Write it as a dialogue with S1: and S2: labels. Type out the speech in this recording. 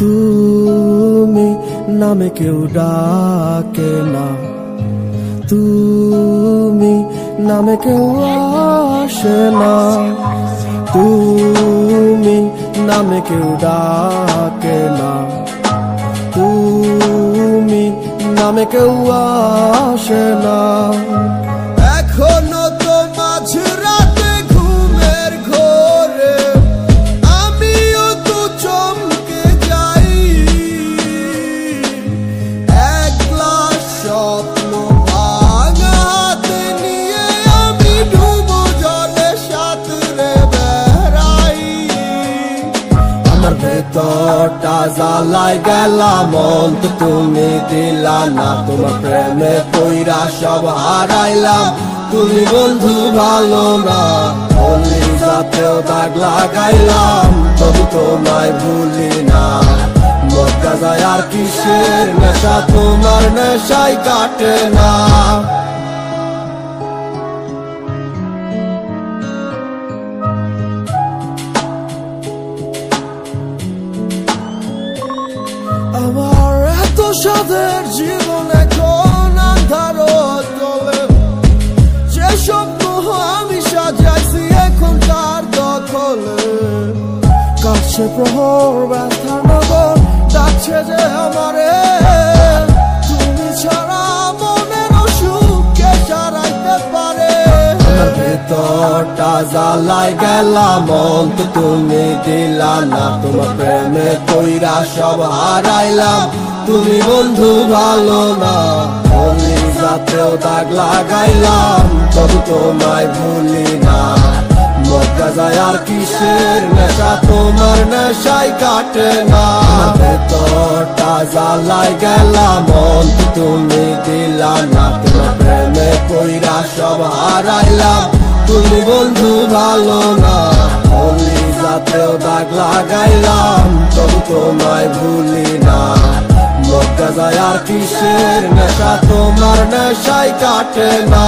S1: তুমি নামে কেউ ডাকে না, তুমি নামে কেউ আসে না, তুমি নামে কেউ ডাকে না, তুমি নামে কেউ আসে না। এখনো তো মাঝরাতে ঘুমের ঘোরে আমিও তো চমকে যাই, এক গ্লাস স্বপ্ন ভাঙাতে নিয়ে আমি ডুবো জলে সাঁতরে বেড়াই। আমার ভেতরটা জ্বালায় গেলাম অন্ত তুমি দিলা না, তোমার প্রেমে পইরা সব হারাইলাম, তুমি বন্ধু ভালো না। অলি যাতেও দাগ লাগাইলাম তবু তোমায় ভুলি না, মক্কা যায় আর কিসের নেশা তোমার নেশাই কাটে না। আমার এত সাদের জীবন এখন আন্ধার তলে, যে স্বপ্ন আমি সাজাইছি এখন তার দখলে। কাছে প্রহর ব্যথার নগর ডাকছে যে আমারে, তুমি ছাড়া মনের অসুখ কে সারাইতে পারে। আমার ভেতরটা জ্বালায় গেলাম অন্ত তুমি দিলা না, তোমার প্রেমে কইরা সব হারাইলাম, তুমি বন্ধু ভালো না। অলি যাতেও দাগ লাগাইলাম তবু তোমায় ভুলি না, মক্কা যায় আর কিসের নেশা তোমার নেশাই কাটে না। ভেতরটা জ্বালায় গেলাম অন্ত তুমি দিলা না, তোমার প্রেমে কইরা সব হারাইলাম, তুমি বন্ধু ভালো না। অলি যাতেও দাগ লাগাইলাম তবু তোমায় ভুলি না, মক্কা যায় আর কিসের নেশা তোমার নেশাই কাটে না।